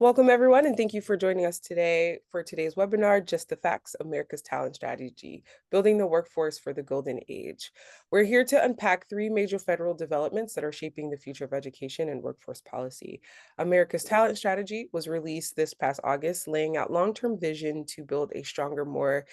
Welcome, everyone, and thank you for joining us today for today's webinar, Just the Facts, America's Talent Strategy, Building the Workforce for the Golden Age. We're here to unpack three major federal developments that are shaping the future of education and workforce policy. America's Talent Strategy was released this past August, laying out long-term vision to build a stronger, more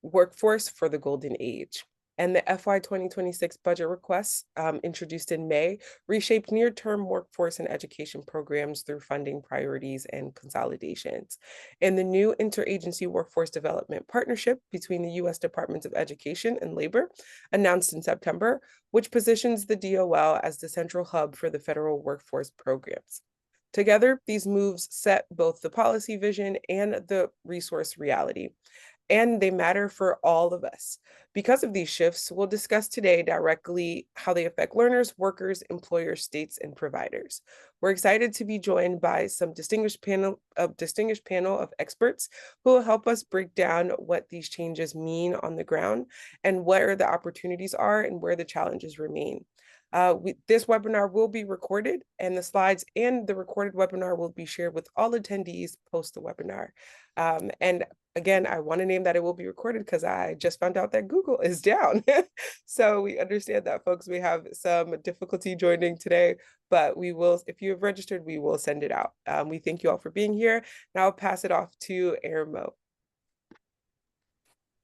workforce for the golden age. And the FY 2026 budget requests introduced in May reshaped near-term workforce and education programs through funding priorities and consolidations. And the new interagency workforce development partnership between the U.S. Departments of Education and Labor, announced in September, which positions the DOL as the central hub for the federal workforce programs. Together, these moves set both the policy vision and the resource reality, and they matter for all of us. Because of these shifts, we'll discuss today directly how they affect learners, workers, employers, states, and providers. We're excited to be joined by some distinguished panel of experts who will help us break down what these changes mean on the ground and where the opportunities are and where the challenges remain. This webinar will be recorded, and the slides and the recorded webinar will be shared with all attendees post the webinar. And again, I want to name that it will be recorded because I just found out that Google is down. So we understand that, folks. We have some difficulty joining today, but we will, if you have registered, we will send it out. We thank you all for being here. Now I'll pass it off to Erin Mo.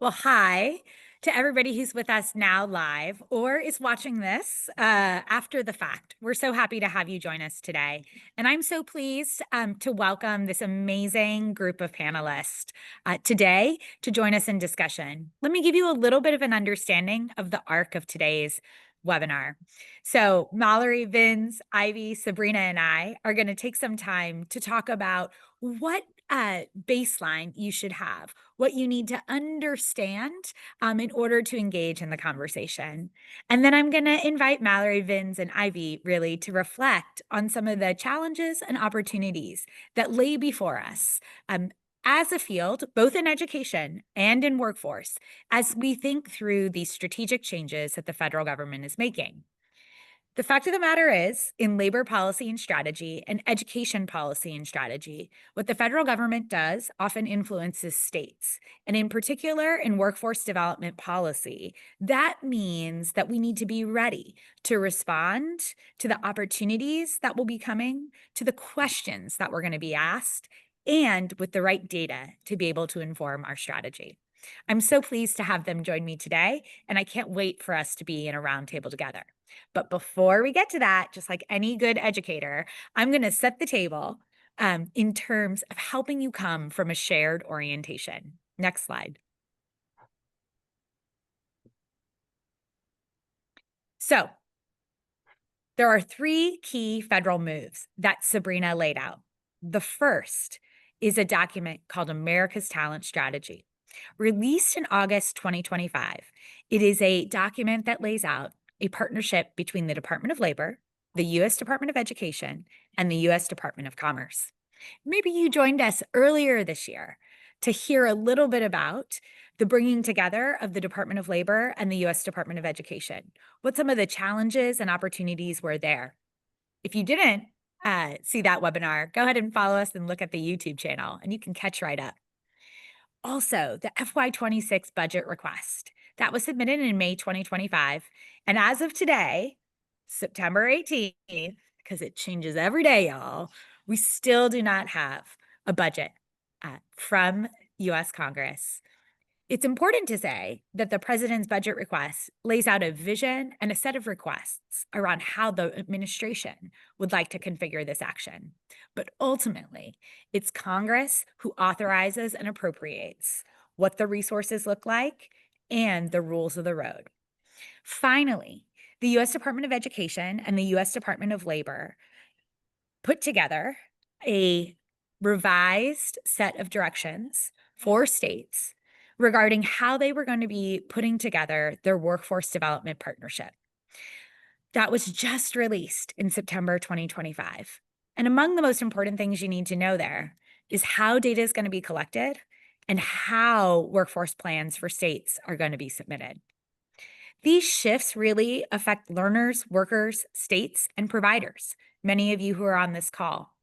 Well, hi to everybody who's with us now live or is watching this after the fact. We're so happy to have you join us today. And I'm so pleased to welcome this amazing group of panelists today to join us in discussion. Let me give you a little bit of an understanding of the arc of today's webinar. So Mallory, Vince, Ivy, Sabrina, and I are going to take some time to talk about what baseline you should have, what you need to understand in order to engage in the conversation. And then I'm going to invite Mallory, Vince, and Ivy really to reflect on some of the challenges and opportunities that lay before us as a field, both in education and in workforce, as we think through these strategic changes that the federal government is making. The fact of the matter is, in labor policy and strategy and education policy and strategy, what the federal government does often influences states. And in particular, in workforce development policy, that means that we need to be ready to respond to the opportunities that will be coming, to the questions that we're going to be asked, and with the right data to be able to inform our strategy. I'm so pleased to have them join me today, and I can't wait for us to be in a roundtable together. But before we get to that, just like any good educator, I'm going to set the table in terms of helping you come from a shared orientation. Next slide. So there are three key federal moves that Sabrina laid out. The first is a document called America's Talent Strategy. Released in August 2025, it is a document that lays out a partnership between the Department of Labor, the U.S. Department of Education, and the U.S. Department of Commerce. Maybe you joined us earlier this year to hear a little bit about the bringing together of the Department of Labor and the U.S. Department of Education, what some of the challenges and opportunities were there. If you didn't see that webinar, go ahead and follow us and look at the YouTube channel, and you can catch right up. Also, the FY26 budget request that was submitted in May 2025. And as of today, September 18th, because it changes every day, y'all, we still do not have a budget from US Congress. It's important to say that the president's budget request lays out a vision and a set of requests around how the administration would like to configure this action. But ultimately, it's Congress who authorizes and appropriates what the resources look like and the rules of the road. Finally, the U.S. Department of Education and the U.S. Department of Labor put together a revised set of directions for states regarding how they were going to be putting together their workforce development partnership. That was just released in September 2025. And among the most important things you need to know there is how data is going to be collected and how workforce plans for states are going to be submitted. These shifts really affect learners, workers, states, and providers, many of you who are on this call.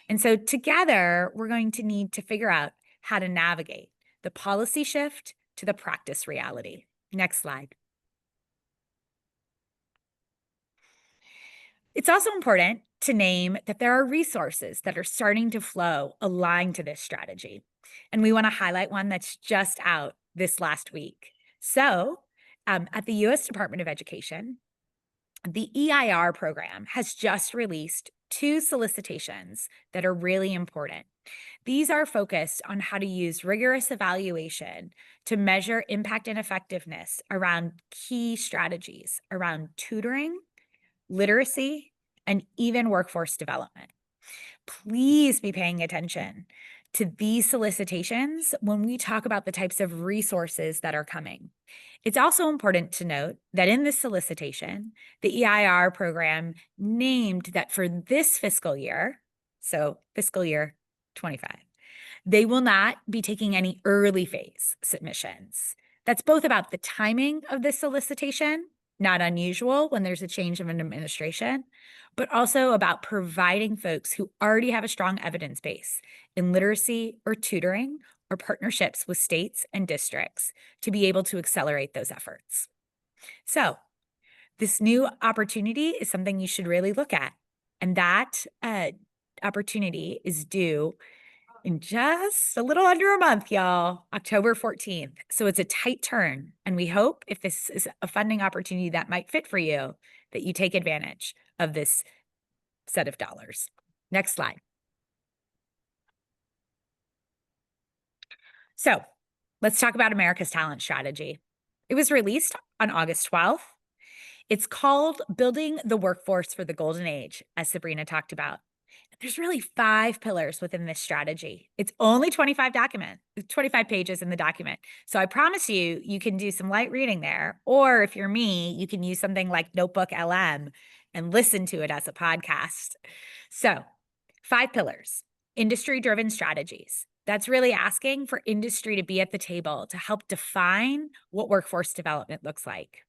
And so together, we're going to need to figure out how to navigate the policy shift to the practice reality. Next slide. It's also important to name that there are resources that are starting to flow aligned to this strategy. And we want to highlight one that's just out this last week. So, at the US Department of Education, the EIR program has just released two solicitations that are really important. These are focused on how to use rigorous evaluation to measure impact and effectiveness around key strategies around tutoring, literacy, and even workforce development. Please be paying attention to these solicitations when we talk about the types of resources that are coming. It's also important to note that in this solicitation, the EIR program named that for this fiscal year, so fiscal year 25, they will not be taking any early phase submissions. That's both about the timing of this solicitation, not unusual when there's a change of an administration, but also about providing folks who already have a strong evidence base in literacy or tutoring or partnerships with states and districts to be able to accelerate those efforts. So, this new opportunity is something you should really look at. And that opportunity is due in just a little under a month, y'all, October 14th. So it's a tight turn. And we hope if this is a funding opportunity that might fit for you, that you take advantage of this set of dollars. Next slide. So let's talk about America's Talent Strategy. It was released on August 12th. It's called Building the Workforce for the Golden Age, as Sabrina talked about. There's really 5 pillars within this strategy. It's only 25 pages in the document. So I promise you, you can do some light reading there. Or if you're me, you can use something like Notebook LM and listen to it as a podcast. So 5 pillars, industry-driven strategies. That's really asking for industry to be at the table to help define what workforce development looks like.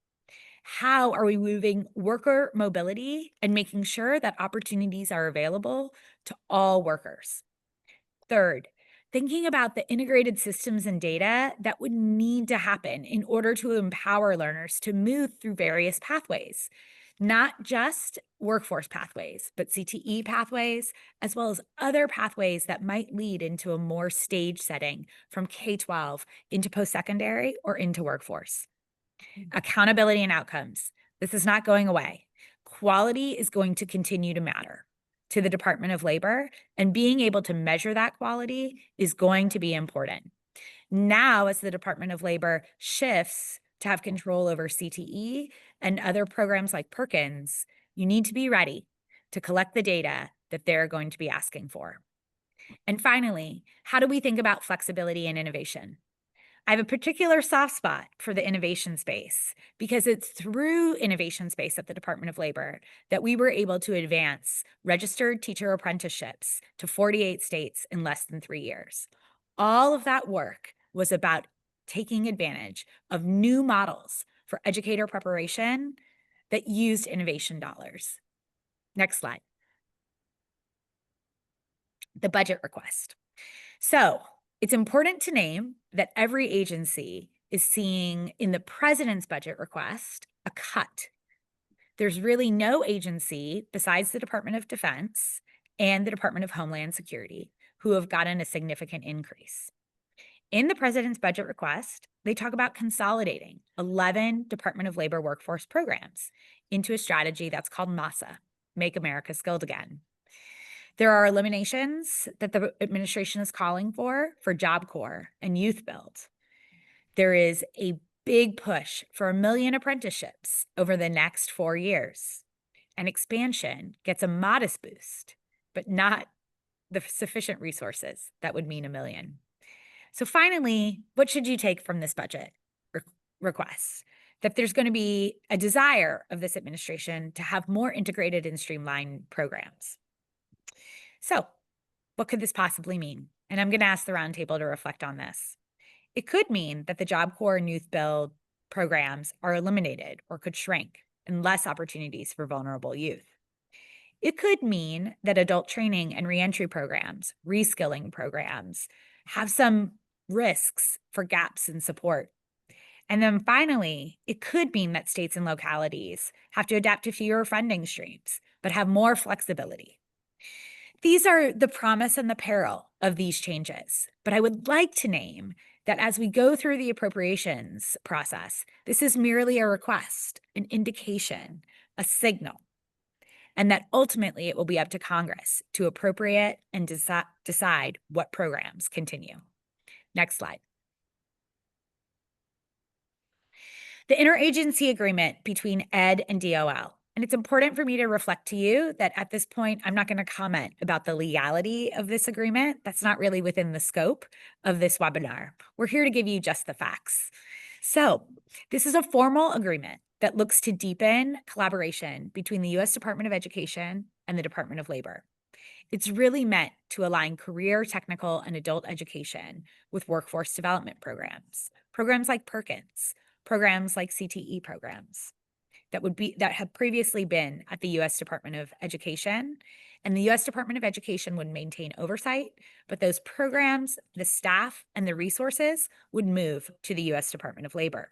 How are we moving worker mobility and making sure that opportunities are available to all workers? Third, thinking about the integrated systems and data that would need to happen in order to empower learners to move through various pathways, not just workforce pathways, but CTE pathways, as well as other pathways that might lead into a more staged setting from K-12 into post-secondary or into workforce. Accountability and outcomes. This is not going away. Quality is going to continue to matter to the Department of Labor, and being able to measure that quality is going to be important. Now, as the Department of Labor shifts to have control over CTE and other programs like Perkins, you need to be ready to collect the data that they're going to be asking for. And finally, how do we think about flexibility and innovation? I have a particular soft spot for the innovation space because it's through innovation space at the Department of Labor that we were able to advance registered teacher apprenticeships to 48 states in less than 3 years. All of that work was about taking advantage of new models for educator preparation that used innovation dollars. Next slide. The budget request. So it's important to name that every agency is seeing in the president's budget request a cut. There's really no agency besides the Department of Defense and the Department of Homeland Security who have gotten a significant increase. In the president's budget request, they talk about consolidating 11 Department of Labor workforce programs into a strategy that's called MASA, Make America Skilled Again. There are eliminations that the administration is calling for Job Corps and Youth Build. There is a big push for 1 million apprenticeships over the next 4 years. And expansion gets a modest boost, but not the sufficient resources that would mean 1 million. So finally, what should you take from this budget request? That there's going to be a desire of this administration to have more integrated and streamlined programs. So what could this possibly mean? And I'm going to ask the roundtable to reflect on this. It could mean that the Job Corps and Youth Build programs are eliminated or could shrink and less opportunities for vulnerable youth. It could mean that adult training and reentry programs, reskilling programs, have some risks for gaps in support. And then finally, it could mean that states and localities have to adapt to fewer funding streams, but have more flexibility. These are the promise and the peril of these changes. But I would like to name that as we go through the appropriations process, this is merely a request, an indication, a signal, and that ultimately it will be up to Congress to appropriate and decide what programs continue. Next slide. The interagency agreement between ED and DOL. And it's important for me to reflect to you that at this point, I'm not going to comment about the legality of this agreement. That's not really within the scope of this webinar. We're here to give you just the facts. So this is a formal agreement that looks to deepen collaboration between the U.S. Department of Education and the Department of Labor. It's really meant to align career, technical, and adult education with workforce development programs like Perkins, programs like CTE programs that have previously been at the U.S. Department of Education. And the U.S. Department of Education would maintain oversight, but those programs, the staff, and the resources would move to the U.S. Department of Labor.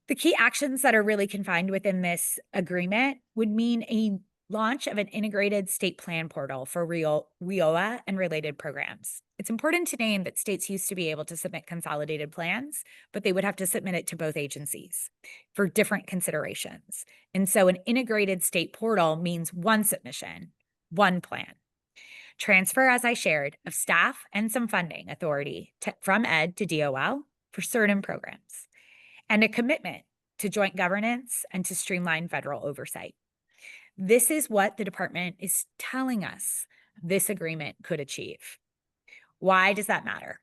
The key actions that are really confined within this agreement would mean a launch of an integrated state plan portal for WIOA and related programs. It's important to name that states used to be able to submit consolidated plans, but they would have to submit it to both agencies for different considerations. And so an integrated state portal means one submission, one plan. Transfer, as I shared, of staff and some funding authority from ED to DOL for certain programs, and a commitment to joint governance and to streamline federal oversight. This is what the department is telling us this agreement could achieve. Why does that matter?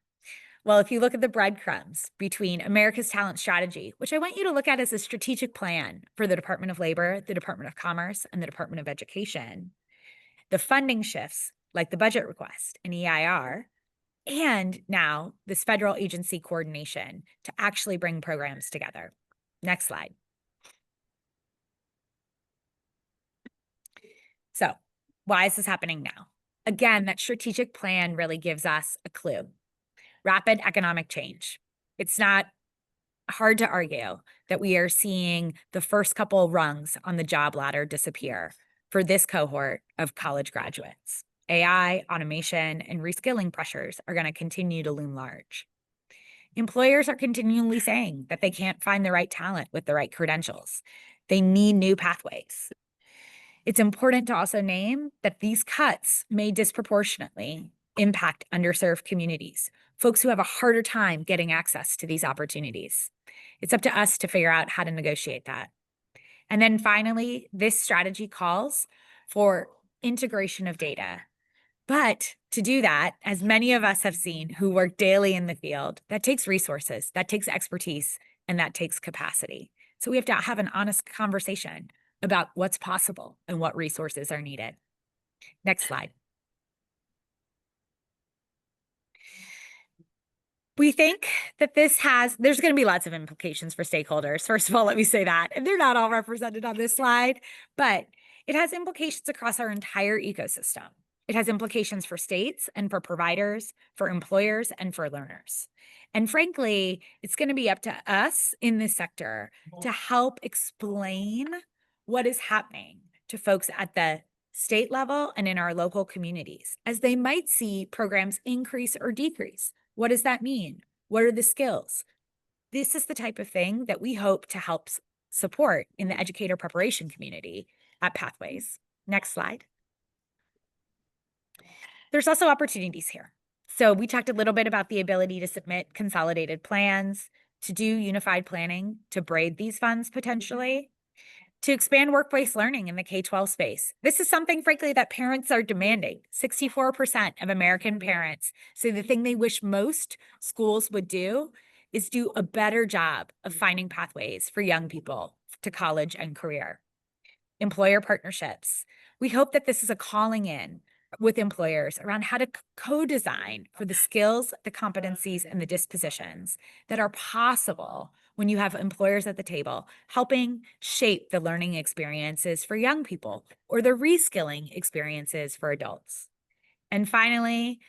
Well, if you look at the breadcrumbs between America's Talent Strategy, which I want you to look at as a strategic plan for the Department of Labor, the Department of Commerce, and the Department of Education, the funding shifts like the budget request and EIR, and now this federal agency coordination to actually bring programs together. Next slide. So why is this happening now? Again, that strategic plan really gives us a clue. Rapid economic change. It's not hard to argue that we are seeing the first couple rungs on the job ladder disappear for this cohort of college graduates. AI, automation, and reskilling pressures are going to continue to loom large. Employers are continually saying that they can't find the right talent with the right credentials. They need new pathways. It's important to also name that these cuts may disproportionately impact underserved communities, folks who have a harder time getting access to these opportunities. It's up to us to figure out how to negotiate that. And then finally, this strategy calls for integration of data. But to do that, as many of us have seen who work daily in the field, that takes resources, that takes expertise, and that takes capacity. So we have to have an honest conversation about what's possible and what resources are needed. Next slide. We think that there's going to be lots of implications for stakeholders. First of all, let me say that. And they're not all represented on this slide, but it has implications across our entire ecosystem. It has implications for states and for providers, for employers, and for learners. And frankly, it's going to be up to us in this sector to help explain what is happening to folks at the state level and in our local communities as they might see programs increase or decrease. What does that mean? What are the skills? This is the type of thing that we hope to help support in the educator preparation community at Pathways. Next slide. There's also opportunities here. So we talked a little bit about the ability to submit consolidated plans, to do unified planning, to braid these funds potentially, to expand workplace learning in the K-12 space. This is something, frankly, that parents are demanding. 64% of American parents say the thing they wish most schools would do is do a better job of finding pathways for young people to college and career. Employer partnerships. We hope that this is a calling in with employers around how to co-design for the skills, the competencies, and the dispositions that are possible when you have employers at the table helping shape the learning experiences for young people or the reskilling experiences for adults. And finally,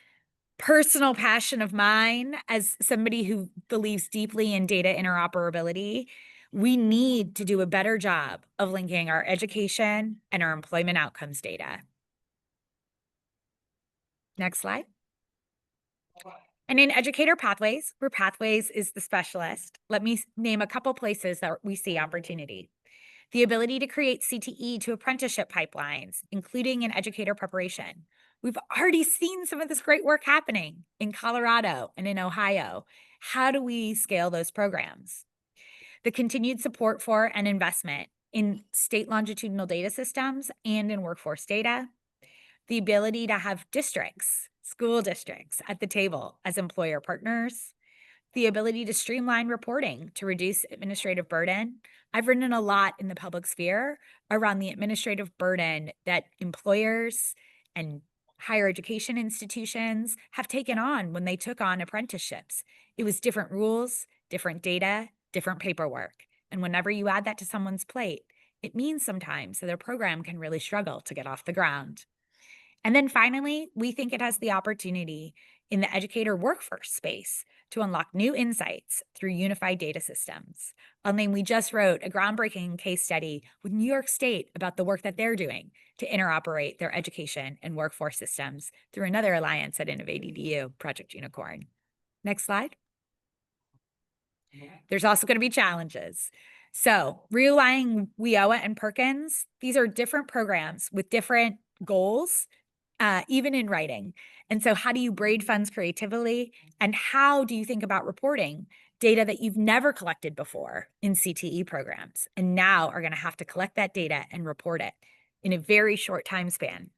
personal passion of mine as somebody who believes deeply in data interoperability, we need to do a better job of linking our education and our employment outcomes data. Next slide. And in educator pathways, where pathways is the specialist, let me name a couple places that we see opportunity. The ability to create CTE to apprenticeship pipelines, including in educator preparation. We've already seen some of this great work happening in Colorado and in Ohio. How do we scale those programs? The continued support for and investment in state longitudinal data systems and in workforce data. The ability to have districts, school districts at the table as employer partners, the ability to streamline reporting to reduce administrative burden. I've written a lot in the public sphere around the administrative burden that employers and higher education institutions have taken on when they took on apprenticeships. It was different rules, different data, different paperwork. And whenever you add that to someone's plate, it means sometimes that their program can really struggle to get off the ground. And then finally, we think it has the opportunity in the educator workforce space to unlock new insights through unified data systems. I'll name we just wrote a groundbreaking case study with New York State about the work that they're doing to interoperate their education and workforce systems through another alliance at Innovate EDU, Project Unicorn. Next slide. There's also going to be challenges. So realigning WIOA and Perkins, these are different programs with different goals, even in writing. And so how do you braid funds creatively? And how do you think about reporting data that you've never collected before in CTE programs and now are going to have to collect that data and report it in a very short time span?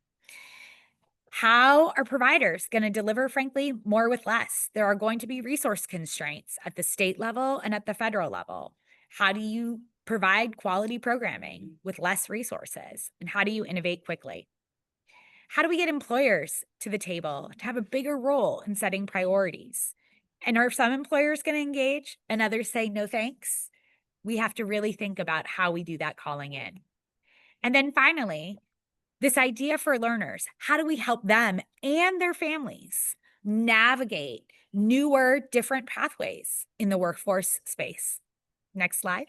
How are providers going to deliver, frankly, more with less? There are going to be resource constraints at the state level and at the federal level. How do you provide quality programming with less resources? And how do you innovate quickly? How do we get employers to the table to have a bigger role in setting priorities? And are some employers going to engage and others say, no, thanks? We have to really think about how we do that calling in. And then finally, this idea for learners, how do we help them and their families navigate newer, different pathways in the workforce space? Next slide.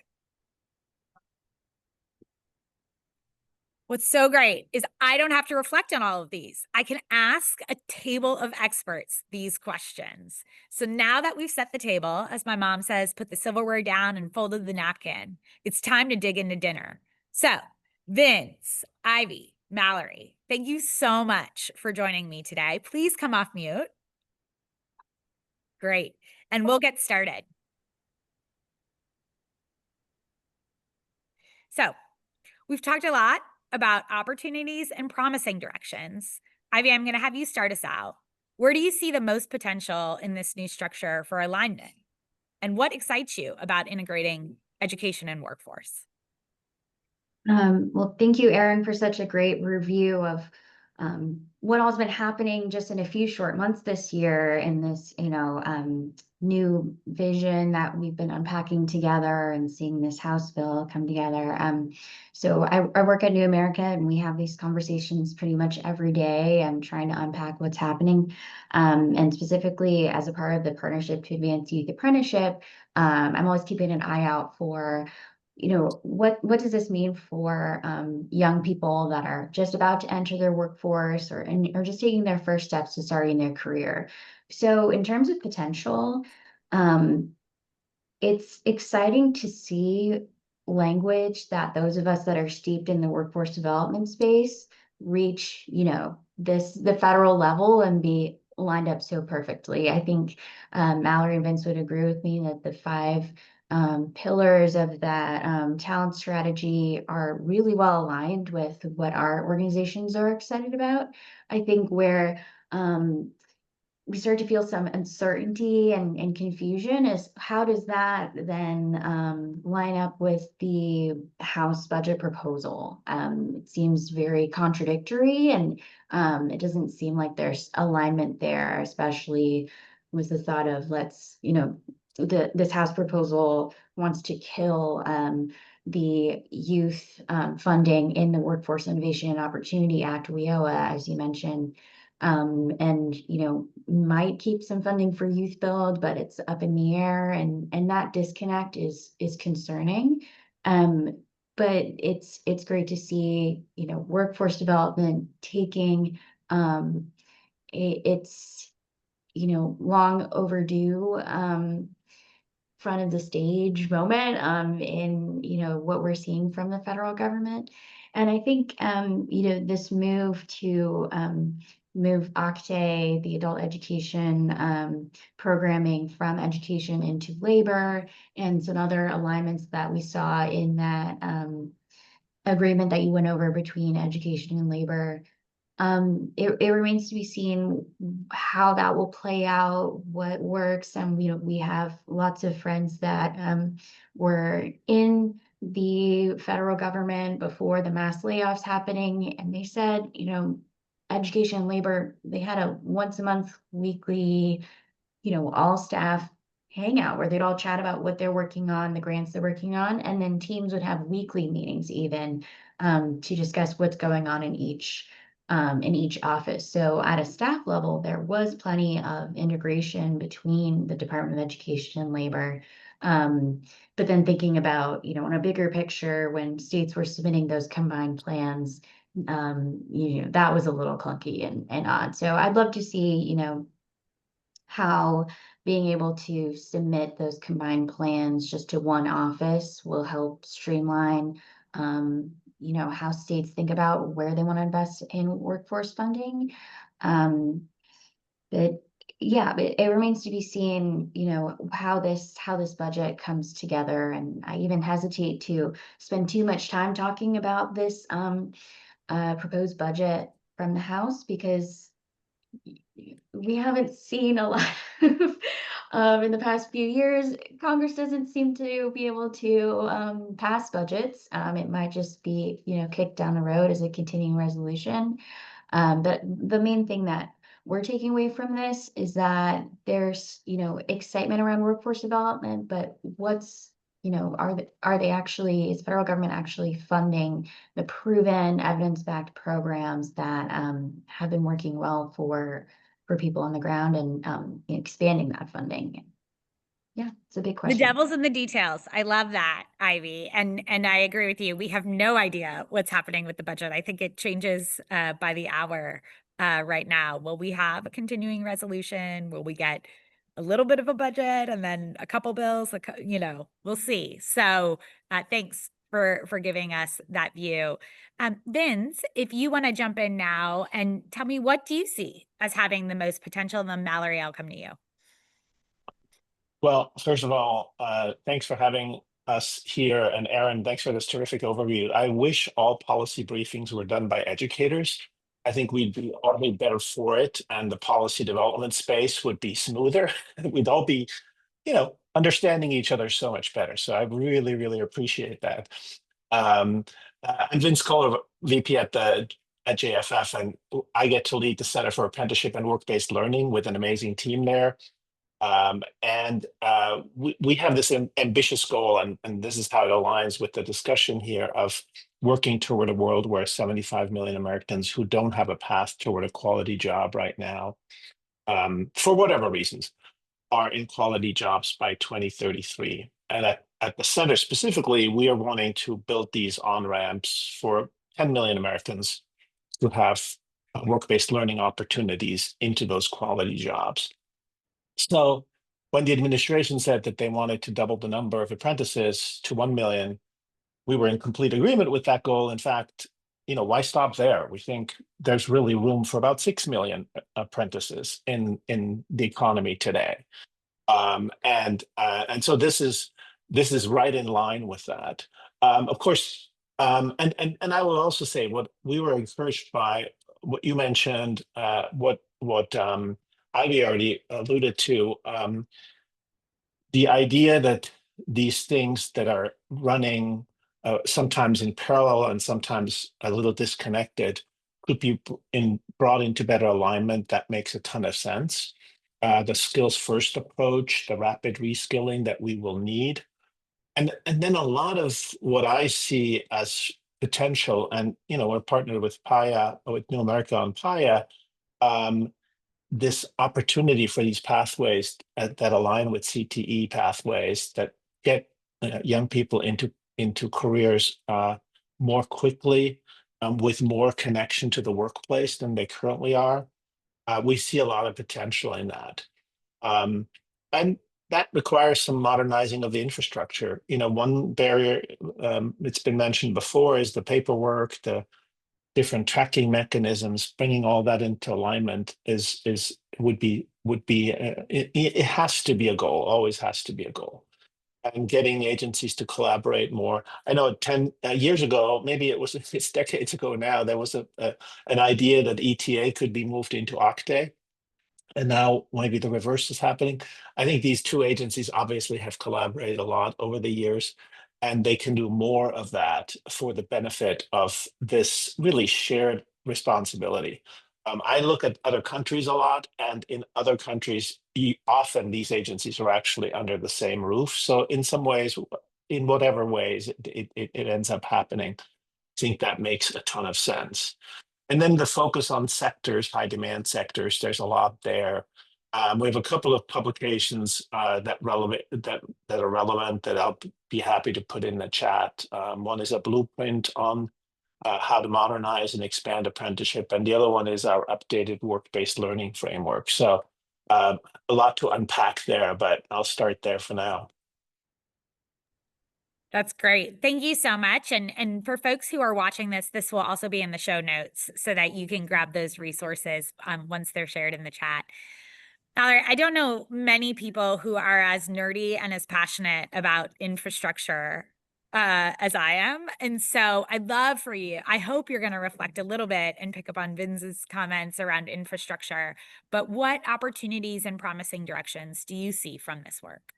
What's so great is I don't have to reflect on all of these. I can ask a table of experts these questions. So now that we've set the table, as my mom says, put the silverware down and folded the napkin, it's time to dig into dinner. So Vince, Ivy, Mallory, thank you so much for joining me today. Please come off mute. Great. And we'll get started. So we've talked a lot about opportunities and promising directions. Ivy, I'm going to have you start us out. Where do you see the most potential in this new structure for alignment? And what excites you about integrating education and workforce? Well, thank you, Erin, for such a great review of what all's been happening just in a few short months this year in this, new vision that we've been unpacking together and seeing this House bill come together. So I work at New America and we have these conversations pretty much every day. I'm trying to unpack what's happening. And specifically as a part of the Partnership to Advance Youth Apprenticeship, I'm always keeping an eye out for what does this mean for young people that are just about to enter their workforce or just taking their first steps to starting their career? So in terms of potential, um, it's exciting to see language that those of us that are steeped in the workforce development space reach, the federal level and be lined up so perfectly. I think Mallory and Vince would agree with me that the five pillars of that talent strategy are really well aligned with what our organizations are excited about. I think where we start to feel some uncertainty and confusion is how does that then line up with the House budget proposal? It seems very contradictory and it doesn't seem like there's alignment there, especially with the thought of let's, this House proposal wants to kill the youth funding in the Workforce Innovation and Opportunity Act, WIOA, as you mentioned, and might keep some funding for youth build, but it's up in the air, and that disconnect is concerning. But it's great to see workforce development taking it's long overdue front of the stage moment in what we're seeing from the federal government. And I think this move to move OCTE, the adult education programming, from education into labor, and some other alignments that we saw in that agreement that you went over between education and labor. It remains to be seen how that will play out, what works. And we have lots of friends that were in the federal government before the mass layoffs happening, and they said, education and labor, they had a once a month weekly all staff hangout where they'd all chat about what they're working on, the grants they're working on, and then teams would have weekly meetings even to discuss what's going on in each office. So at a staff level, there was plenty of integration between the Department of Education and Labor. But then thinking about, on a bigger picture, when states were submitting those combined plans, that was a little clunky and odd. So I'd love to see, how being able to submit those combined plans just to one office will help streamline, how states think about where they want to invest in workforce funding. But yeah, but it remains to be seen, how this budget comes together. And I even hesitate to spend too much time talking about this proposed budget from the House, because we haven't seen a lot in the past few years. Congress doesn't seem to be able to pass budgets. It might just be, kicked down the road as a continuing resolution. But the main thing that we're taking away from this is that there's, excitement around workforce development, but are they actually, is the federal government actually funding the proven evidence-backed programs that have been working well for people on the ground, and expanding that funding? Yeah, it's a big The question. devil's in the details. I love that, Ivy. And I agree with you. We have no idea what's happening with the budget. I think it changes by the hour right now. Will we have a continuing resolution? Will we get a little bit of a budget and then a couple bills? We'll see. So thanks for giving us that view. Vince, if you want to jump in now and tell me, what do you see as having the most potential? And then Mallory, I'll come to you. Well, first of all, thanks for having us here. And Aaron, thanks for this terrific overview. I wish all policy briefings were done by educators. I think we'd be all be better for it, and the policy development space would be smoother. We'd all be, understanding each other so much better. So I really, really appreciate that. I'm Vince Kohler, VP at JFF, and I get to lead the Center for Apprenticeship and Work-Based Learning with an amazing team there. We have this ambitious goal, and this is how it aligns with the discussion here of working toward a world where 75 million Americans who don't have a path toward a quality job right now, for whatever reasons, are in quality jobs by 2033. And at the center specifically, we are wanting to build these on-ramps for 10 million Americans who have work-based learning opportunities into those quality jobs. So when the administration said that they wanted to double the number of apprentices to 1 million, we were in complete agreement with that goal. In fact, why stop there? We think there's really room for about 6 million apprentices in the economy today. And so this is right in line with that. Of course, and I will also say what we were encouraged by, what you mentioned, what Ivy already alluded to, the idea that these things that are running sometimes in parallel and sometimes a little disconnected could be brought into better alignment. That makes a ton of sense. the skills first approach, the rapid reskilling that we will need. And then a lot of what I see as potential, and we're partnered with Paya, with New America on Paya, um, this opportunity for these pathways that align with CTE pathways that get young people into careers more quickly, with more connection to the workplace than they currently are. We see a lot of potential in that. Um, and that requires some modernizing of the infrastructure. One barrier, it's been mentioned before, is the paperwork, the different tracking mechanisms. Bringing all that into alignment would be it has to be a goal, always has to be a goal. And getting agencies to collaborate more. I know 10 years ago, maybe it's decades ago now, there was an idea that ETA could be moved into OCTE, and now maybe the reverse is happening. I think these two agencies obviously have collaborated a lot over the years, and they can do more of that for the benefit of this really shared responsibility. I look at other countries a lot, and in other countries, often these agencies are actually under the same roof. So in some ways, in whatever ways it ends up happening, I think that makes a ton of sense. And then the focus on sectors, high demand sectors, there's a lot there. We have a couple of publications that are relevant that I'll be happy to put in the chat. One is a blueprint on how to modernize and expand apprenticeship, and the other one is our updated work-based learning framework. So a lot to unpack there, but I'll start there for now. That's great. Thank you so much. And for folks who are watching this, this will also be in the show notes so that you can grab those resources once they're shared in the chat. Valerie, I don't know many people who are as nerdy and as passionate about infrastructure as I am. And so I'd love for you, I hope you're going to reflect a little bit and pick up on Vince's comments around infrastructure, but what opportunities and promising directions do you see from this work?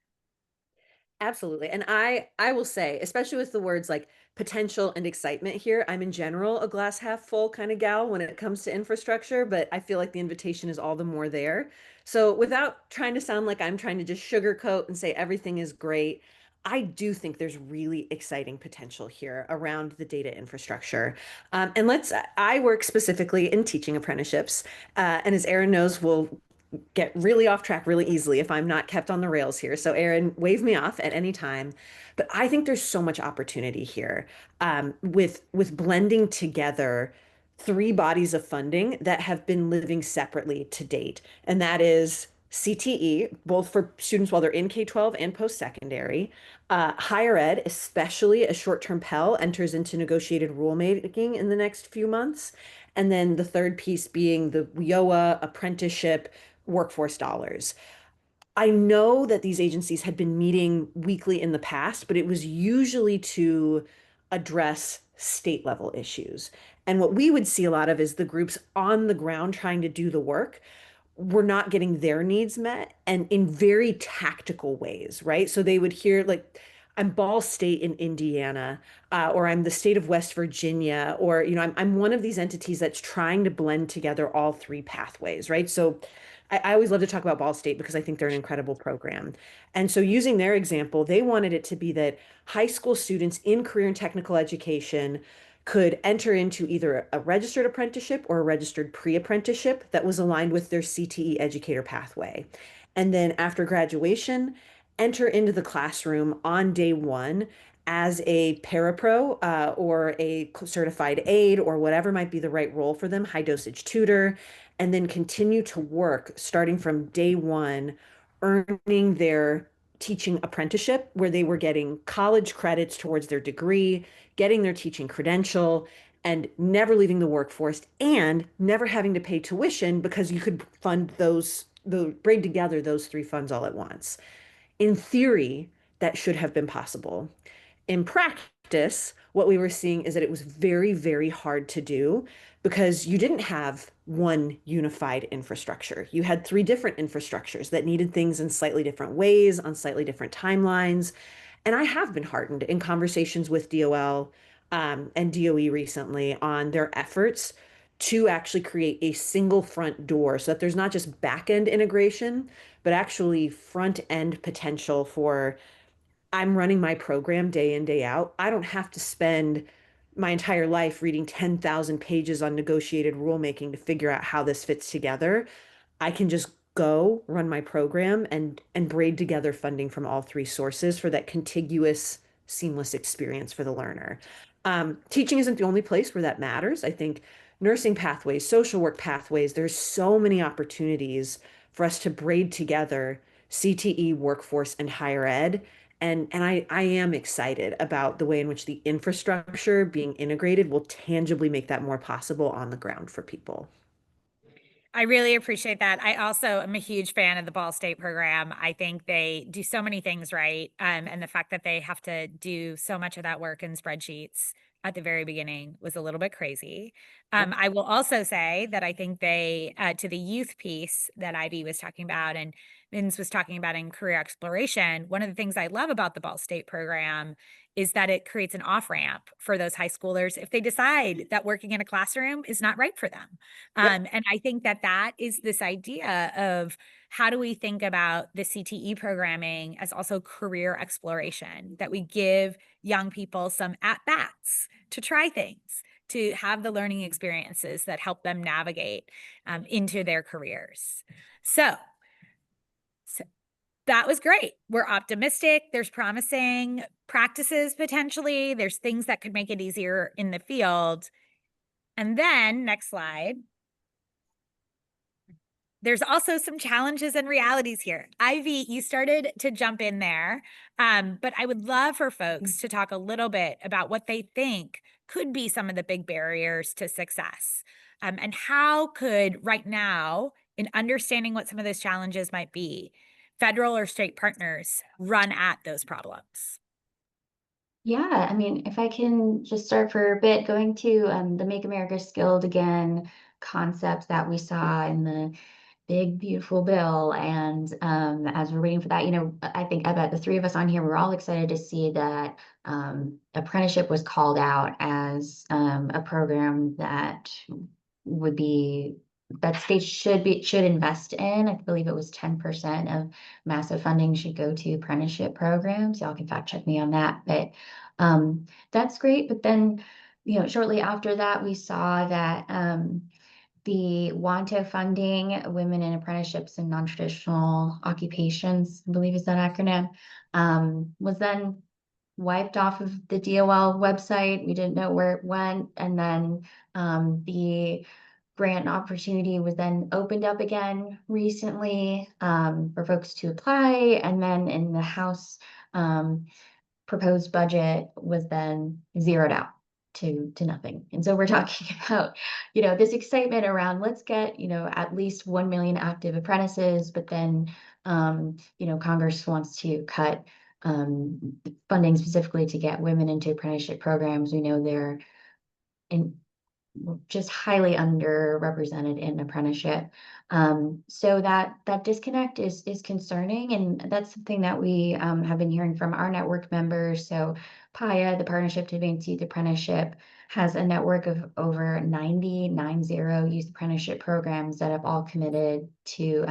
Absolutely. And I will say, especially with the words like potential and excitement here, I'm in general a glass half full kind of gal when it comes to infrastructure, but I feel like the invitation is all the more there. So without trying to sound like I'm trying to just sugarcoat and say everything is great, I do think there's really exciting potential here around the data infrastructure. And I work specifically in teaching apprenticeships. And as Aaron knows, we'll get really off track really easily if I'm not kept on the rails here. So Aaron, wave me off at any time. But I think there's so much opportunity here, with blending together three bodies of funding that have been living separately to date, and that is CTE, both for students while they're in K-12 and post-secondary. Higher ed, especially as short-term Pell enters into negotiated rulemaking in the next few months. And then the third piece being the WIOA apprenticeship workforce dollars. I know that these agencies had been meeting weekly in the past, but it was usually to address state level issues. And what we would see a lot of is the groups on the ground trying to do the work were not getting their needs met, and in very tactical ways, right? So they would hear like, I'm Ball State in Indiana, or I'm the state of West Virginia, or I'm one of these entities that's trying to blend together all three pathways, right? So I always love to talk about Ball State because I think they're an incredible program. And so using their example, they wanted it to be that high school students in career and technical education could enter into either a registered apprenticeship or a registered pre-apprenticeship that was aligned with their CTE educator pathway. And then after graduation, enter into the classroom on day one as a parapro, or a certified aide, or whatever might be the right role for them, high dosage tutor, and then continue to work starting from day one, earning their teaching apprenticeship where they were getting college credits towards their degree, getting their teaching credential, and never leaving the workforce and never having to pay tuition because you could fund bring together those three funds all at once. In theory, that should have been possible. In practice, what we were seeing is that it was very, very hard to do because you didn't have one unified infrastructure. You had three different infrastructures that needed things in slightly different ways, on slightly different timelines. And I have been heartened in conversations with DOL, and DOE recently on their efforts to actually create a single front door so that there's not just back end integration, but actually front end potential for I'm running my program day in, day out. I don't have to spend my entire life reading 10,000 pages on negotiated rulemaking to figure out how this fits together. I can just go run my program and braid together funding from all three sources for that contiguous, seamless experience for the learner. Teaching isn't the only place where that matters. I think nursing pathways, social work pathways, there's so many opportunities for us to braid together CTE, workforce, and higher ed. And I am excited about the way in which the infrastructure being integrated will tangibly make that more possible on the ground for people. I really appreciate that. I also am a huge fan of the Ball State program. I think they do so many things right. And the fact that they have to do so much of that work in spreadsheets at the very beginning was a little bit crazy. I will also say that I think they, to the youth piece that Ivy was talking about and Mins was talking about in career exploration, one of the things I love about the Ball State program is that it creates an off ramp for those high schoolers if they decide that working in a classroom is not right for them. And I think that that is this idea of how do we think about the CTE programming as also career exploration, that we give young people some at bats to try things, to have the learning experiences that help them navigate into their careers. So that was great. We're optimistic. There's promising practices potentially. There's things that could make it easier in the field. And then, next slide. There's also some challenges and realities here. Ivy, you started to jump in there, but I would love for folks to talk a little bit about what they think could be some of the big barriers to success. And how could, right now, in understanding what some of those challenges might be, federal or state partners run at those problems? Yeah, I mean, if I can just start for a bit, going to the Make America Skilled Again concept that we saw in the big, beautiful bill. And as we're waiting for that, I think I bet the three of us on here, we're all excited to see that apprenticeship was called out as a program that would be that states should invest in. I believe it was 10% of massive funding should go to apprenticeship programs. Y'all can fact check me on that, but that's great. But then, shortly after that, we saw that the WANTO funding, Women in Apprenticeships and Non-Traditional Occupations, I believe is that acronym, was then wiped off of the DOL website. We didn't know where it went. And then the grant opportunity was then opened up again recently for folks to apply. And then in the House proposed budget was then zeroed out to nothing. And so we're talking about, this excitement around let's get, at least 1 million active apprentices, but then, Congress wants to cut funding specifically to get women into apprenticeship programs. We know they're in just highly underrepresented in apprenticeship. So that disconnect is concerning, and that's something that we have been hearing from our network members. So PAYA, the Partnership to Advance Youth Apprenticeship, has a network of over 90 youth apprenticeship programs that have all committed to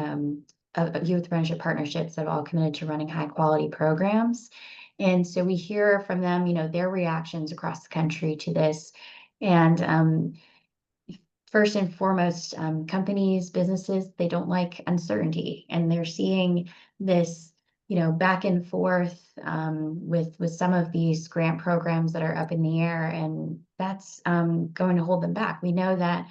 youth apprenticeship partnerships that have all committed to running high quality programs. And so we hear from them, their reactions across the country to this. And first and foremost, companies, businesses, they don't like uncertainty, and they're seeing this, back and forth with some of these grant programs that are up in the air, and that's going to hold them back. We know that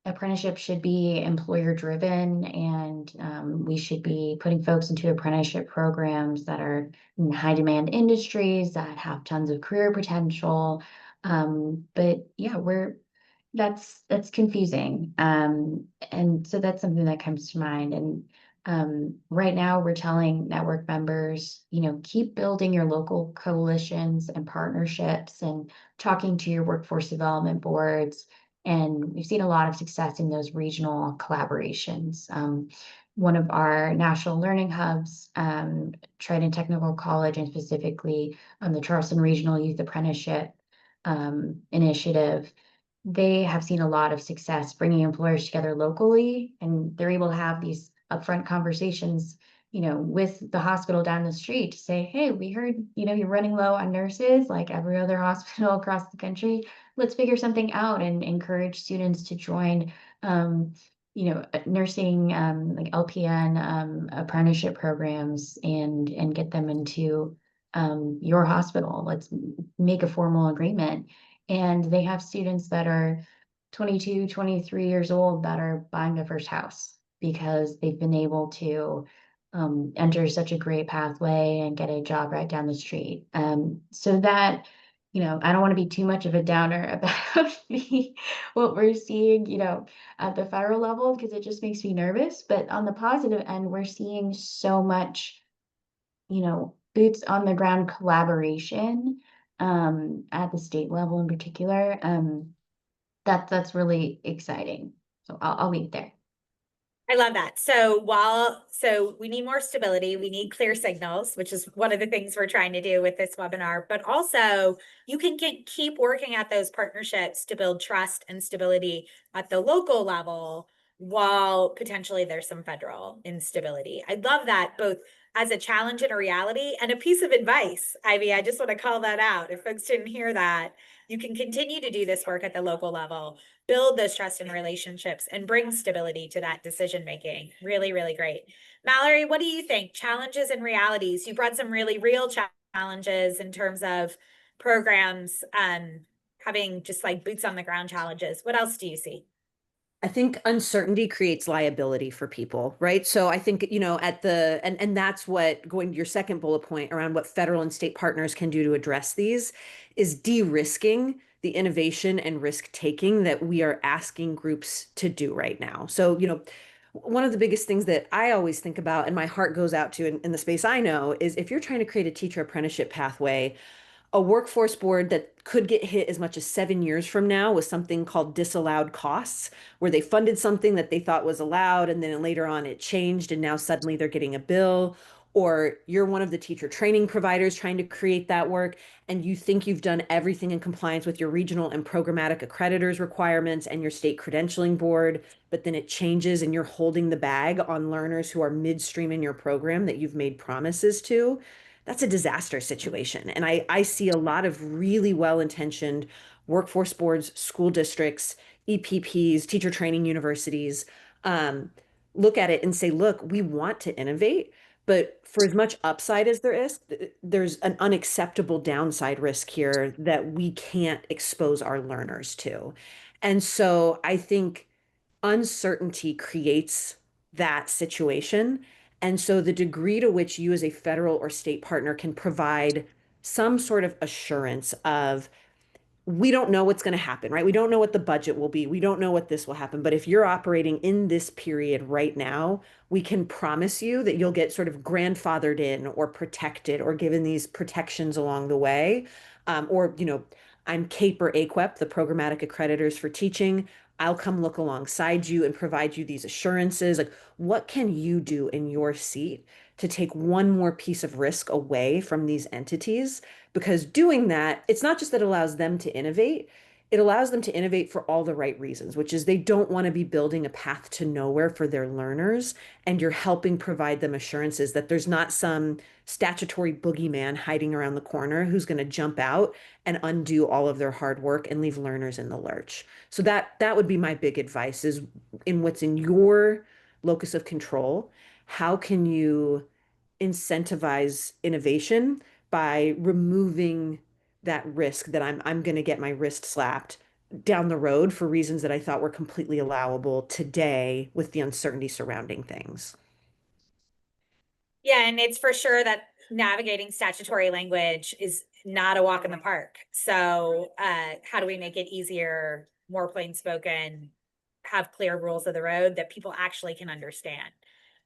apprenticeship should be employer driven, and we should be putting folks into apprenticeship programs that are in high demand industries that have tons of career potential. But yeah, that's confusing. And so that's something that comes to mind. And right now we're telling network members, keep building your local coalitions and partnerships and talking to your workforce development boards. And we've seen a lot of success in those regional collaborations. One of our national learning hubs, Trident Technical College, and specifically the Charleston Regional Youth Apprenticeship Initiative, they have seen a lot of success bringing employers together locally, and they're able to have these upfront conversations, with the hospital down the street to say, hey, we heard, you're running low on nurses like every other hospital across the country. Let's figure something out and encourage students to join, nursing, like LPN, apprenticeship programs and get them into your hospital. Let's make a formal agreement. And they have students that are 22, 23 years old that are buying their first house because they've been able to enter such a great pathway and get a job right down the street. So that, I don't want to be too much of a downer about what we're seeing, at the federal level, because it just makes me nervous. But on the positive end, we're seeing so much, boots on the ground collaboration at the state level in particular. That's really exciting. So I'll leave it there. I love that. So we need more stability, we need clear signals, which is one of the things we're trying to do with this webinar, but also you can keep working at those partnerships to build trust and stability at the local level while potentially there's some federal instability. I love that, both as a challenge and a reality and a piece of advice. Ivy, I just want to call that out. If folks didn't hear that, you can continue to do this work at the local level, build those trust and relationships, and bring stability to that decision making. Really, really great. Mallory, what do you think? Challenges and realities. You brought some really real challenges in terms of programs, having just like boots on the ground challenges. What else do you see? I think uncertainty creates liability for people, right? So I think, at the, and that's what, going to your second bullet point around what federal and state partners can do to address these, is de-risking the innovation and risk taking that we are asking groups to do right now. So, one of the biggest things that I always think about and my heart goes out to in the space I know is if you're trying to create a teacher apprenticeship pathway, a workforce board that could get hit as much as 7 years from now with something called disallowed costs, where they funded something that they thought was allowed and then later on it changed and now suddenly they're getting a bill. Or you're one of the teacher training providers trying to create that work and you think you've done everything in compliance with your regional and programmatic accreditors requirements and your state credentialing board, but then it changes and you're holding the bag on learners who are midstream in your program that you've made promises to. That's a disaster situation. And I see a lot of really well-intentioned workforce boards, school districts, EPPs, teacher training universities, look at it and say, look, we want to innovate, but for as much upside as there is, there's an unacceptable downside risk here that we can't expose our learners to. And so I think uncertainty creates that situation. And so the degree to which you as a federal or state partner can provide some sort of assurance of, we don't know what's going to happen, right? We don't know what the budget will be. We don't know what this will happen. But if you're operating in this period right now, we can promise you that you'll get sort of grandfathered in or protected or given these protections along the way. Or, I'm CAPE or AQUEP, the programmatic accreditors for teaching. I'll come look alongside you and provide you these assurances. Like, what can you do in your seat to take one more piece of risk away from these entities? Because doing that, it's not just that it allows them to innovate, it allows them to innovate for all the right reasons, which is they don't want to be building a path to nowhere for their learners. And you're helping provide them assurances that there's not some statutory boogeyman hiding around the corner who's going to jump out and undo all of their hard work and leave learners in the lurch. So that would be my big advice, is in what's in your locus of control, how can you incentivize innovation by removing that risk that I'm going to get my wrist slapped down the road for reasons that I thought were completely allowable today with the uncertainty surrounding things. Yeah, and it's for sure that navigating statutory language is not a walk in the park. So how do we make it easier, more plain spoken, have clear rules of the road that people actually can understand?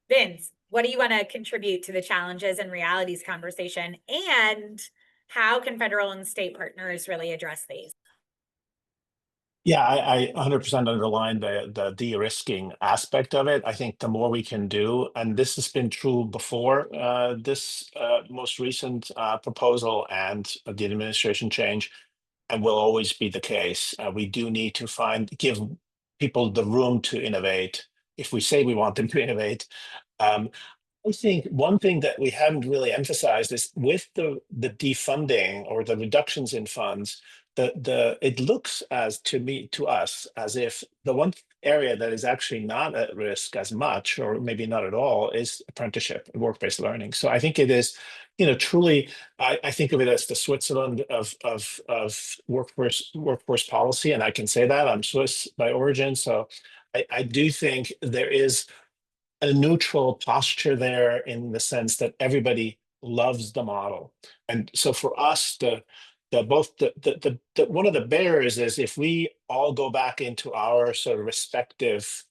Vince, what do you want to contribute to the challenges and realities conversation? And how can federal and state partners really address these? Yeah, I 100% underline the de-risking aspect of it. I think the more we can do, and this has been true before this most recent proposal and the administration change, and will always be the case. We do need to give people the room to innovate if we say we want them to innovate. Um, I think one thing that we haven't really emphasized is with the defunding or the reductions in funds, it looks to us as if the one area that is actually not at risk as much, or maybe not at all, is apprenticeship and work-based learning. So I think it is, truly, I think of it as the Switzerland of workforce policy, and I can say that I'm Swiss by origin. So I do think there is a neutral posture there in the sense that everybody loves the model. And so for us, one of the barriers is if we all go back into our sort of respective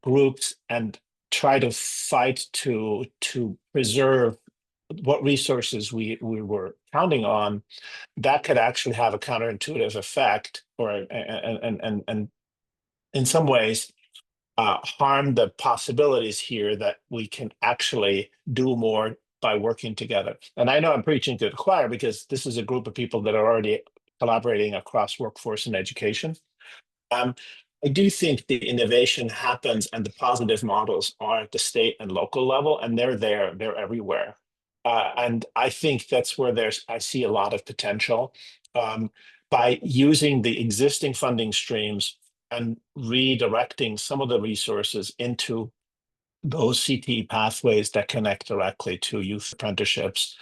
groups and try to fight to preserve what resources we were counting on, that could actually have a counterintuitive effect, or and in some ways harm the possibilities here that we can actually do more by working together. And I know I'm preaching to the choir because this is a group of people that are already collaborating across workforce and education. Um, I do think the innovation happens and the positive models are at the state and local level, and they're everywhere. And I think that's where I see a lot of potential by using the existing funding streams and redirecting some of the resources into those CTE pathways that connect directly to youth apprenticeships,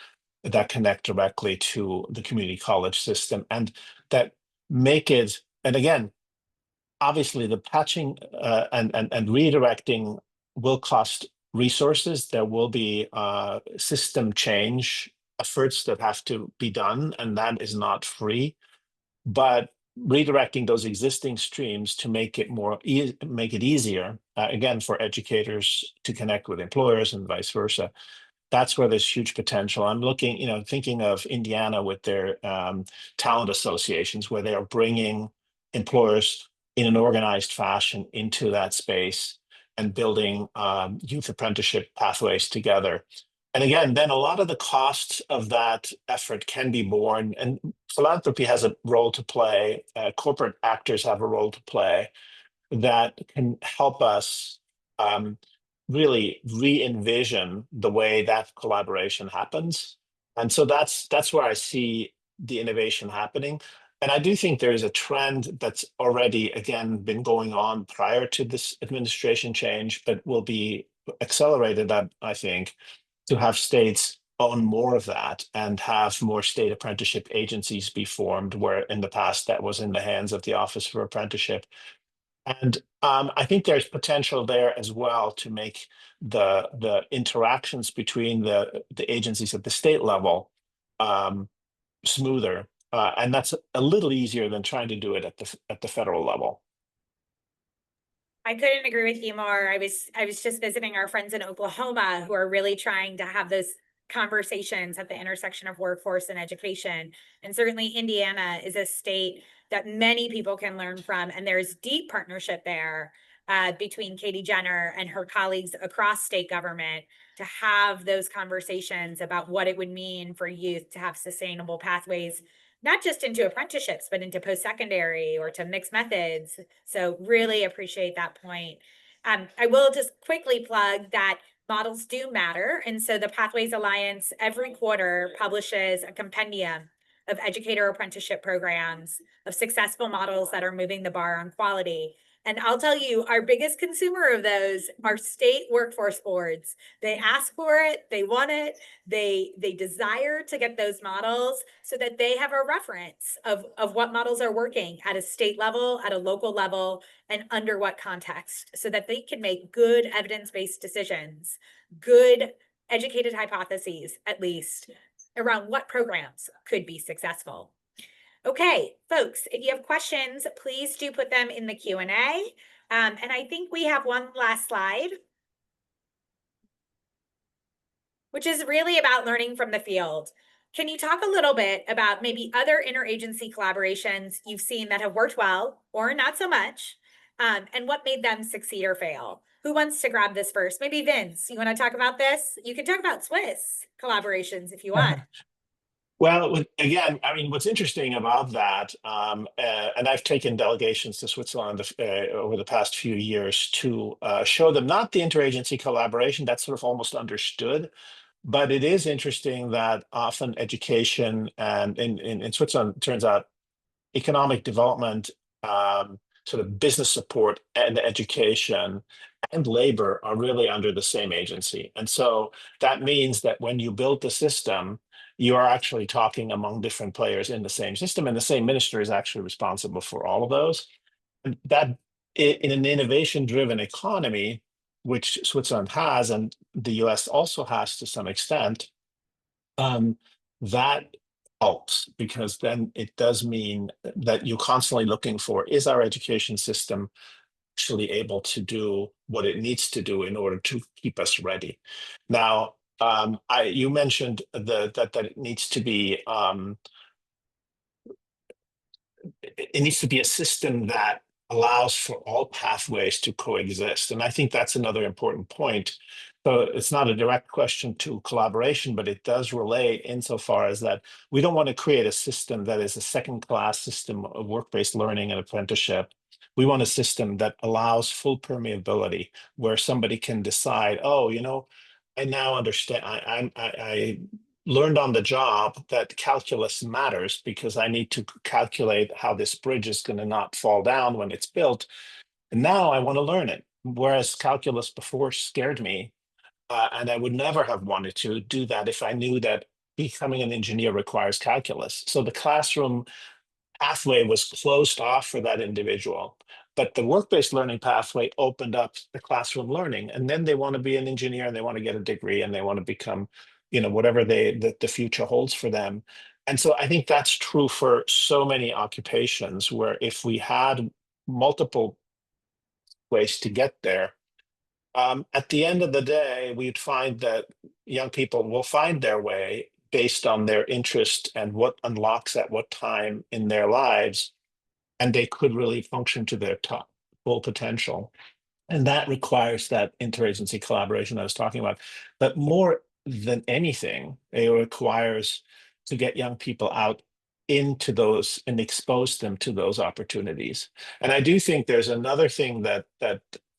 that connect directly to the community college system, and that make it, and again, obviously the patching and redirecting will cost resources. There will be system change efforts that have to be done, and that is not free. But redirecting those existing streams to make it make it easier, again, for educators to connect with employers and vice versa. That's where there's huge potential. I'm thinking of Indiana with their talent associations, where they are bringing employers in an organized fashion into that space and building youth apprenticeship pathways together. And again, then a lot of the costs of that effort can be borne, and philanthropy has a role to play. Corporate actors have a role to play that can help us really re-envision the way that collaboration happens. And so that's where I see the innovation happening. And I do think there is a trend that's already, again, been going on prior to this administration change, but will be accelerated, I think, to have states own more of that and have more state apprenticeship agencies be formed, where in the past that was in the hands of the Office for Apprenticeship. And I think there's potential there as well to make the interactions between the agencies at the state level smoother, and that's a little easier than trying to do it at the federal level. I couldn't agree with you more. I was just visiting our friends in Oklahoma who are really trying to have those conversations at the intersection of workforce and education. And certainly Indiana is a state that many people can learn from, and there's deep partnership there between Katie Jenner and her colleagues across state government to have those conversations about what it would mean for youth to have sustainable pathways, not just into apprenticeships, but into post-secondary or to mixed methods. So really appreciate that point. I will just quickly plug that models do matter. And so the Pathways Alliance every quarter publishes a compendium of educator apprenticeship programs, of successful models that are moving the bar on quality. And I'll tell you, our biggest consumer of those are state workforce boards. They ask for it, they want it, they desire to get those models so that they have a reference of what models are working at a state level, at a local level, and under what context, so that they can make good evidence-based decisions, good educated hypotheses, at least, around what programs could be successful. Okay, folks, if you have questions, please do put them in the Q&A. And I think we have one last slide, which is really about learning from the field. Can you talk a little bit about maybe other interagency collaborations you've seen that have worked well or not so much, and what made them succeed or fail? Who wants to grab this first? Maybe Vince, you want to talk about this? You can talk about Swiss collaborations if you want. Well, again, I mean, what's interesting about that, and I've taken delegations to Switzerland over the past few years to show them not the interagency collaboration, that's sort of almost understood, but it is interesting that often education and in Switzerland, it turns out economic development, sort of business support and education and labor are really under the same agency. And so that means that when you build the system, you are actually talking among different players in the same system, and the same minister is actually responsible for all of those. And that in an innovation-driven economy, which Switzerland has, and the US also has to some extent, um, that helps because then it does mean that you're constantly looking for, is our education system actually able to do what it needs to do in order to keep us ready? Now, you mentioned that it needs to be it needs to be a system that allows for all pathways to coexist. And I think that's another important point. So it's not a direct question to collaboration, but it does relate insofar as that we don't want to create a system that is a second-class system of work-based learning and apprenticeship. We want a system that allows full permeability, where somebody can decide, oh, I now understand. I learned on the job that calculus matters because I need to calculate how this bridge is going to not fall down when it's built. And now I want to learn it. Whereas calculus before scared me, and I would never have wanted to do that if I knew that becoming an engineer requires calculus. So the classroom pathway was closed off for that individual. But the work-based learning pathway opened up the classroom learning. And then they want to be an engineer and they want to get a degree and they want to become, whatever the future holds for them. And so I think that's true for so many occupations where if we had multiple ways to get there, at the end of the day, we'd find that young people will find their way based on their interest and what unlocks at what time in their lives, and they could really function to their top full potential. And that requires that interagency collaboration I was talking about. But more than anything, it requires to get young people out into those and expose them to those opportunities. And I do think there's another thing that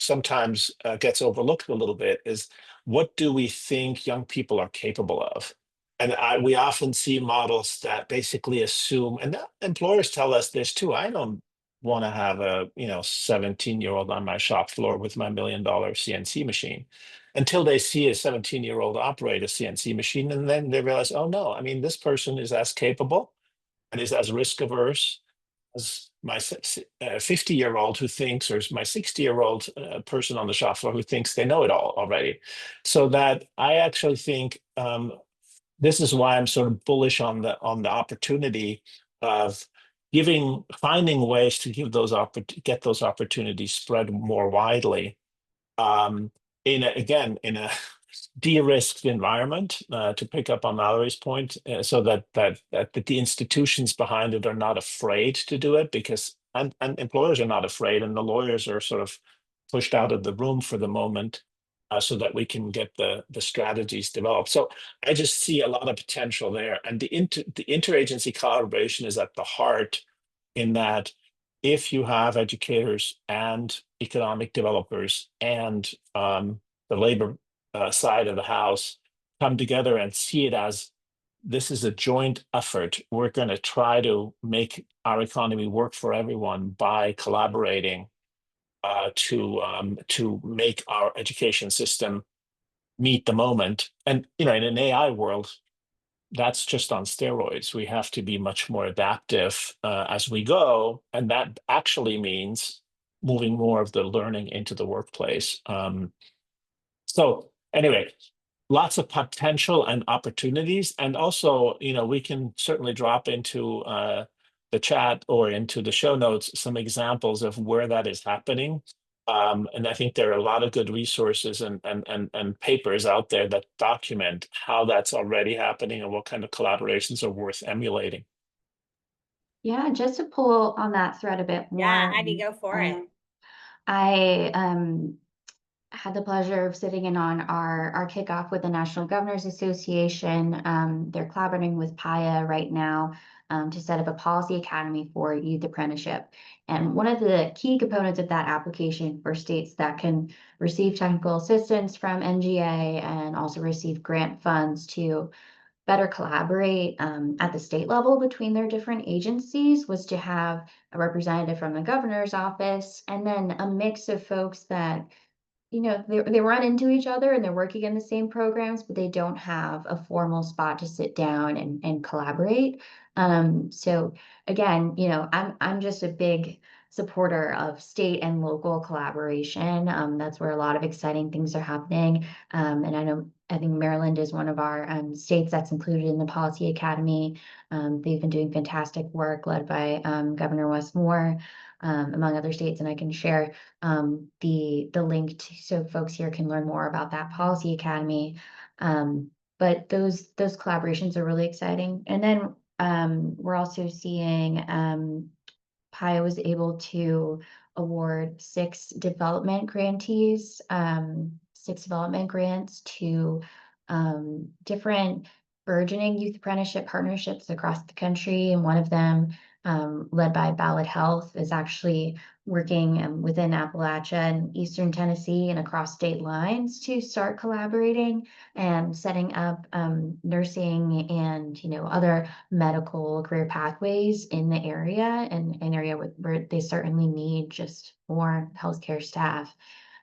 sometimes gets overlooked a little bit is, what do we think young people are capable of? And we often see models that basically assume, and employers tell us this too. I don't want to have a 17-year-old on my shop floor with my $1 million CNC machine until they see a 17-year-old operate a CNC machine, and then they realize, oh no, I mean, this person is as capable and is as risk averse as my 50-year-old who thinks, or my 60-year-old person on the shop floor who thinks they know it all already. So that I actually think this is why I'm sort of bullish on the opportunity of finding ways to get those opportunities spread more widely. In a de-risked environment, to pick up on Mallory's point, so that the institutions behind it are not afraid to do it, because and employers are not afraid, and the lawyers are sort of pushed out of the room for the moment, so that we can get the strategies developed. So I just see a lot of potential there, and the interagency collaboration is at the heart, in that if you have educators and economic developers and the labor side of the house come together and see it as, this is a joint effort. We're going to try to make our economy work for everyone by collaborating to make our education system meet the moment. And in an AI world, that's just on steroids. We have to be much more adaptive as we go, and that actually means moving more of the learning into the workplace. So anyway, lots of potential and opportunities, and also, we can certainly drop into the chat or into the show notes some examples of where that is happening. And I think there are a lot of good resources and papers out there that document how that's already happening and what kind of collaborations are worth emulating. Yeah, just to pull on that thread a bit more. Yeah, Ivy, go for it. I had the pleasure of sitting in on our kickoff with the National Governors Association. They're collaborating with PAYA right now to set up a policy academy for youth apprenticeship. And one of the key components of that application for states that can receive technical assistance from NGA and also receive grant funds to better collaborate at the state level between their different agencies was to have a representative from the governor's office and then a mix of folks that they run into each other and they're working in the same programs, but they don't have a formal spot to sit down and collaborate. So again, I'm just a big supporter of state and local collaboration. That's where a lot of exciting things are happening. And I think Maryland is one of our states that's included in the Policy Academy. They've been doing fantastic work led by Governor Wes Moore, among other states, and I can share the link so folks here can learn more about that Policy Academy. But those collaborations are really exciting. And then we're also seeing PAI was able to award 6 development grants to different burgeoning youth apprenticeship partnerships across the country. And one of them, led by Ballot Health, is actually working within Appalachia and Eastern Tennessee and across state lines to start collaborating and setting up nursing and other medical career pathways in the area, and an area where they certainly need just more healthcare staff.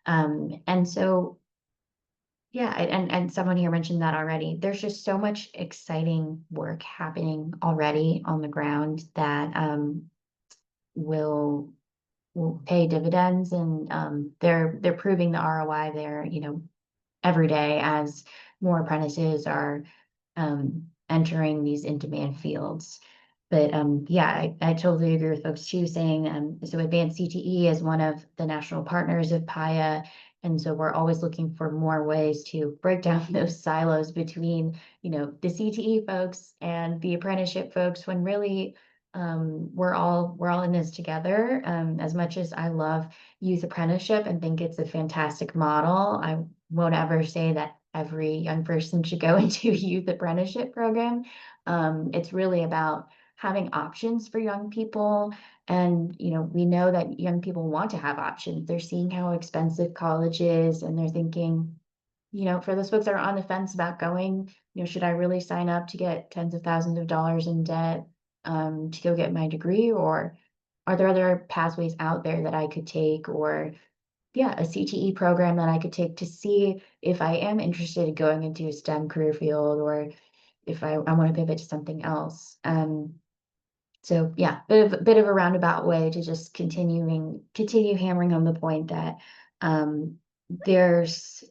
And so, yeah, and someone here mentioned that already. There's just so much exciting work happening already on the ground that will pay dividends, and they're proving the ROI there, every day as more apprentices are entering these in-demand fields. But yeah, I totally agree with folks too, saying so advanced CTE is one of the national partners of PAYA. And so we're always looking for more ways to break down those silos between, the CTE folks and the apprenticeship folks, when really we're all in this together. As much as I love youth apprenticeship and think it's a fantastic model, I won't ever say that every young person should go into a youth apprenticeship program. It's really about having options for young people. And, we know that young people want to have options. They're seeing how expensive college is, and they're thinking, for those folks that are on the fence about going, should I really sign up to get tens of thousands of dollars in debt to go get my degree? Or are there other pathways out there that I could take? Or yeah, a CTE program that I could take to see if I am interested in going into a STEM career field, or if I want to pivot to something else. So yeah, bit of a roundabout way to just continue hammering on the point that there's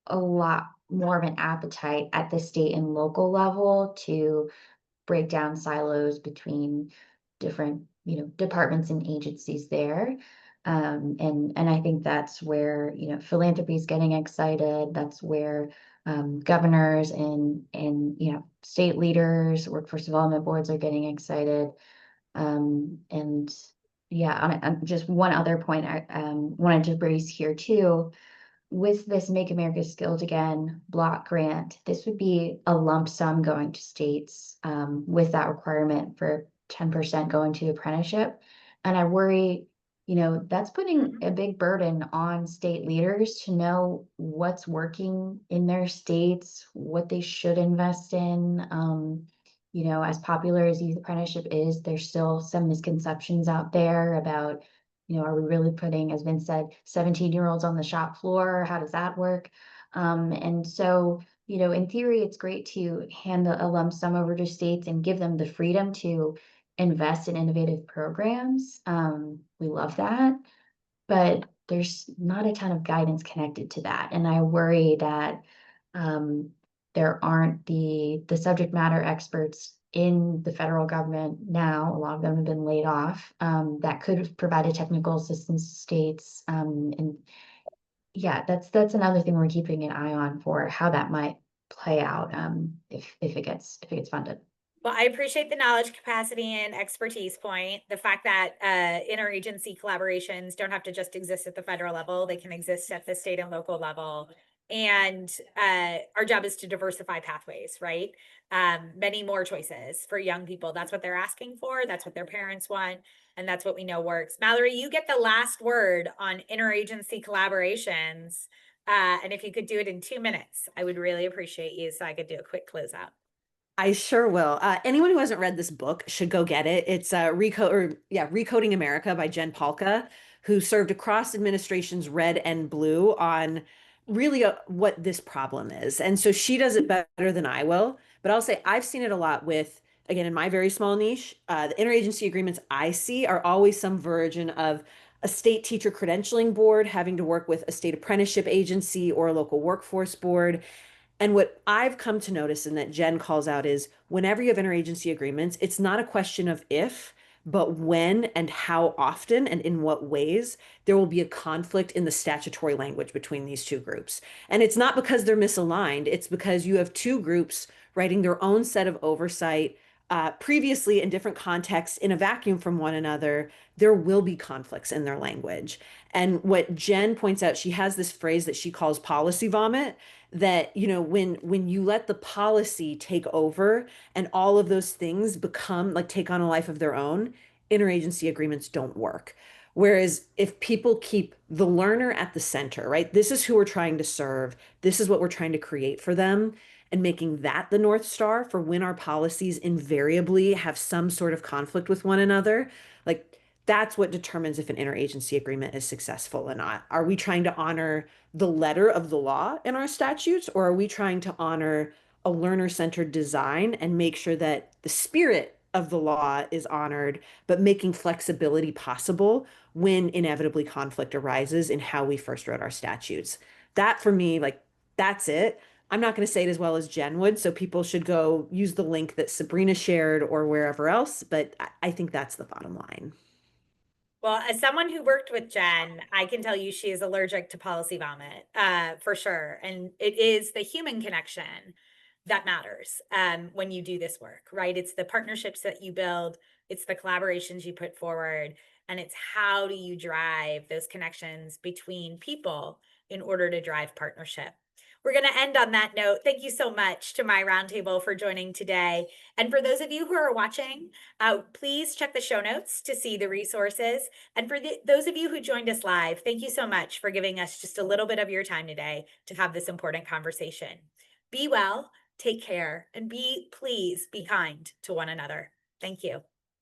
a lot more of an appetite at the state and local level to break down silos between different, departments and agencies there. And I think that's where, philanthropy is getting excited. That's where governors and state leaders, workforce development boards are getting excited. And yeah, on just one other point I wanted to raise here too, with this Make America Skilled Again block grant, this would be a lump sum going to states with that requirement for 10% going to apprenticeship. And I worry, that's putting a big burden on state leaders to know what's working in their states, what they should invest in. As popular as youth apprenticeship is, there's still some misconceptions out there about, are we really putting, as Vince said, 17-year-olds on the shop floor? How does that work? And so, in theory, it's great to hand a lump sum over to states and give them the freedom to invest in innovative programs. We love that, but there's not a ton of guidance connected to that. And I worry that there aren't the subject matter experts in the federal government now. A lot of them have been laid off, that could provide a technical assistance to states. And yeah, that's another thing we're keeping an eye on for how that might play out if it gets funded. Well, I appreciate the knowledge, capacity, and expertise point. The fact that interagency collaborations don't have to just exist at the federal level, they can exist at the state and local level. And our job is to diversify pathways, right? Many more choices for young people. That's what they're asking for. That's what their parents want. And that's what we know works. Mallory, you get the last word on interagency collaborations. And if you could do it in 2 minutes, I would really appreciate you so I could do a quick closeout. I sure will. Anyone who hasn't read this book should go get it. It's Recoding America by Jen Pahlka, who served across administrations red and blue on really what this problem is. And so she does it better than I will. But I'll say I've seen it a lot with, again, in my very small niche, the interagency agreements I see are always some version of a state teacher credentialing board having to work with a state apprenticeship agency or a local workforce board. And what I've come to notice and that Jen calls out is whenever you have interagency agreements, it's not a question of if, but when and how often and in what ways there will be a conflict in the statutory language between these two groups. And it's not because they're misaligned, it's because you have two groups writing their own set of oversight. Previously, in different contexts, in a vacuum from one another, there will be conflicts in their language. And what Jen points out, she has this phrase that she calls policy vomit, that when you let the policy take over and all of those things become like take on a life of their own, interagency agreements don't work. Whereas if people keep the learner at the center, right, this is who we're trying to serve, this is what we're trying to create for them, and making that the North Star for when our policies invariably have some sort of conflict with one another, like that's what determines if an interagency agreement is successful or not. Are we trying to honor the letter of the law in our statutes, or are we trying to honor a learner-centered design and make sure that the spirit of the law is honored, but making flexibility possible when inevitably conflict arises in how we first wrote our statutes? That for me, like, that's it. I'm not going to say it as well as Jen would, so people should go use the link that Sabrina shared or wherever else, but I think that's the bottom line. Well, as someone who worked with Jen, I can tell you she is allergic to policy vomit, for sure. And it is the human connection that matters when you do this work, right? It's the partnerships that you build, it's the collaborations you put forward, and it's how do you drive those connections between people in order to drive partnership. We're going to end on that note. Thank you so much to my roundtable for joining today. And for those of you who are watching, please check the show notes to see the resources. And for those of you who joined us live, thank you so much for giving us just a little bit of your time today to have this important conversation. Be well, take care, and please be kind to one another. Thank you.